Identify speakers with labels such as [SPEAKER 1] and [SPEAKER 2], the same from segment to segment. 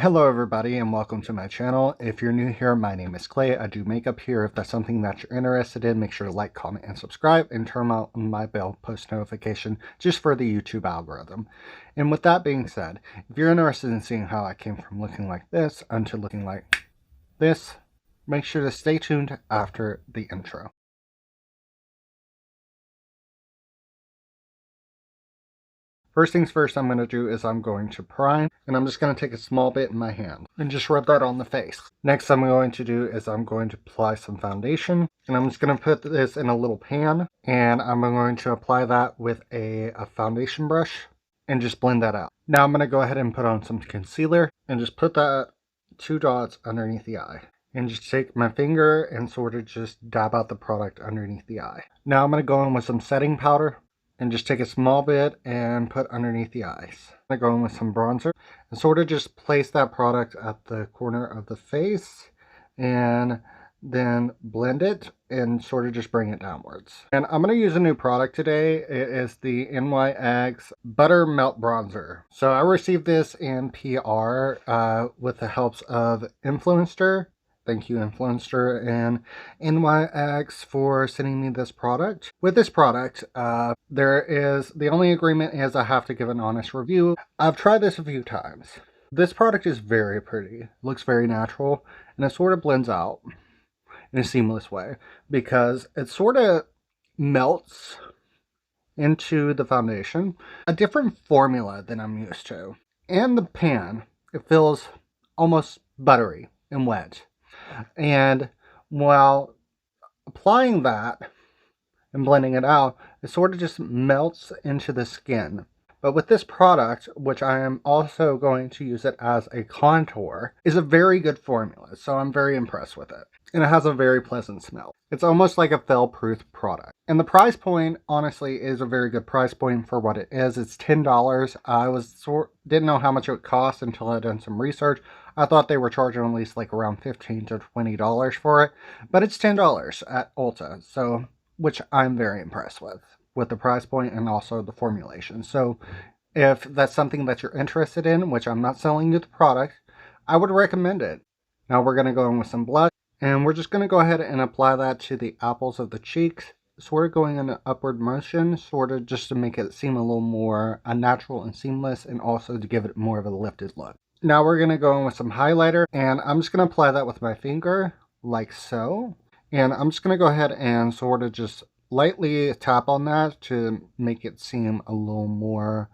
[SPEAKER 1] Hello everybody and welcome to my channel. If you're new here, my name is Clay. I do makeup here. If that's something that you're interested in, make sure to like, comment, and subscribe and turn on my bell post notification just for the YouTube algorithm. And with that being said, if you're interested in seeing how I came from looking like this unto looking like this, make sure to stay tuned after the intro. First things first I'm going to do is I'm going to prime, and I'm just going to take a small bit in my hand and just rub that on the face. Next I'm going to do is I'm going to apply some foundation, and I'm just going to put this in a little pan, and I'm going to apply that with a foundation brush and just blend that out. Now I'm going to go ahead and put on some concealer and just put that 2 dots underneath the eye. And just take my finger and sort of just dab out the product underneath the eye. Now I'm going to go in with some setting powder and just take a small bit and put underneath the eyes. I'm going to go in with some bronzer and sort of just place that product at the corner of the face and then blend it and sort of just bring it downwards. And I'm going to use a new product today. It is the NYX Butter Melt Bronzer. So I received this in PR with the helps of Influencer. Thank you, Influencer and NYX for sending me this product. With this product, the only agreement is I have to give an honest review. I've tried this a few times. This product is very pretty, looks very natural, and it sort of blends out in a seamless way because it sort of melts into the foundation. A different formula than I'm used to. And the pan, it feels almost buttery and wet. And while applying that and blending it out, it sort of just melts into the skin. But with this product, which I am also going to use it as a contour, is a very good formula. So I'm very impressed with it. And it has a very pleasant smell. It's almost like a fail-proof product. And the price point, honestly, is a very good price point for what it is. It's $10. I didn't know how much it would cost until I done some research. I thought they were charging at least like around $15 to $20 for it. But it's $10 at Ulta, so which I'm very impressed with the price point and also the formulation. So if that's something that you're interested in, which I'm not selling you the product, I would recommend it. Now we're going to go in with some blush. And we're just going to go ahead and apply that to the apples of the cheeks, sort of going in an upward motion, sort of just to make it seem a little more unnatural and seamless, and also to give it more of a lifted look. Now we're going to go in with some highlighter, and I'm just going to apply that with my finger, like so. And I'm just going to go ahead and sort of just lightly tap on that to make it seem a little more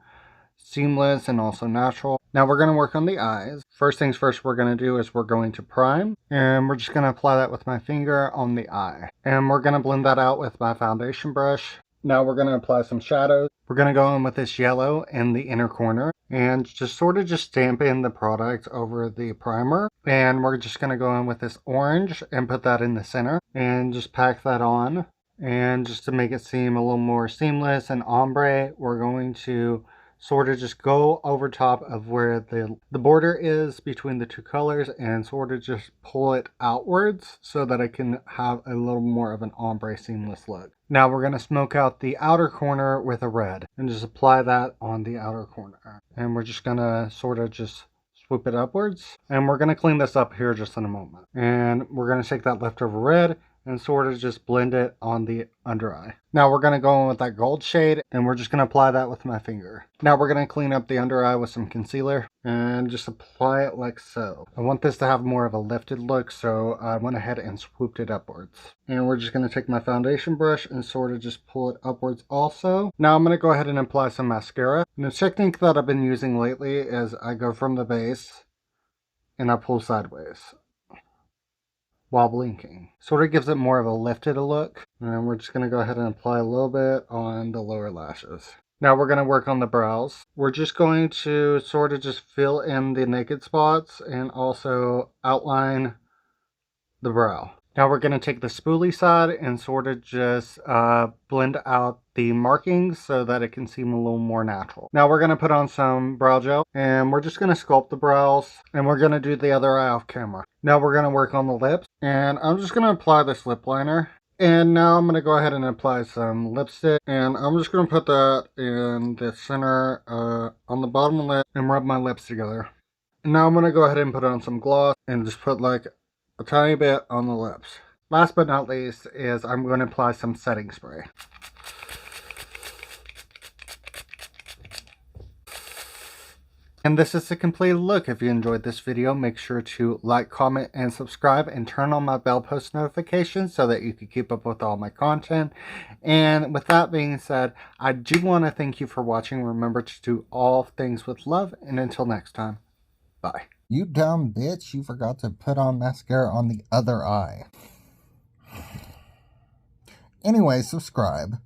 [SPEAKER 1] seamless and also natural. Now we're going to work on the eyes. First things first we're going to do is we're going to prime, and we're just going to apply that with my finger on the eye. And we're going to blend that out with my foundation brush. Now we're going to apply some shadows. We're going to go in with this yellow in the inner corner and just sort of just stamp in the product over the primer. And we're just going to go in with this orange and put that in the center and just pack that on. And just to make it seem a little more seamless and ombre, we're going to sort of just go over top of where the border is between the two colors and sort of just pull it outwards so that it can have a little more of an ombre seamless look. Now we're going to smoke out the outer corner with a red and just apply that on the outer corner. And we're just going to sort of just swoop it upwards. And we're going to clean this up here just in a moment. And we're going to take that leftover red and sort of just blend it on the under eye. Now we're going to go in with that gold shade, and we're just going to apply that with my finger. Now we're going to clean up the under eye with some concealer and just apply it like so. I want this to have more of a lifted look, so I went ahead and swooped it upwards. And we're just going to take my foundation brush and sort of just pull it upwards also. Now I'm going to go ahead and apply some mascara. And the technique that I've been using lately is I go from the base and I pull sideways while blinking. Sort of gives it more of a lifted look. And we're just going to go ahead and apply a little bit on the lower lashes. Now we're going to work on the brows. We're just going to sort of just fill in the naked spots and also outline the brow. Now we're going to take the spoolie side and sort of just blend out the markings so that it can seem a little more natural. Now we're going to put on some brow gel, and we're just going to sculpt the brows, and we're going to do the other eye off camera. Now we're going to work on the lips, and I'm just going to apply this lip liner. And now I'm going to go ahead and apply some lipstick, and I'm just going to put that in the center on the bottom lip and rub my lips together. And now I'm going to go ahead and put on some gloss and just put like a tiny bit on the lips. Last but not least is I'm going to apply some setting spray. And this is the complete look. If you enjoyed this video, make sure to like, comment, and subscribe, and turn on my bell post notifications so that you can keep up with all my content. And with that being said, I do want to thank you for watching. Remember to do all things with love, and until next time, bye.
[SPEAKER 2] You dumb bitch, you forgot to put on mascara on the other eye. Anyway, subscribe.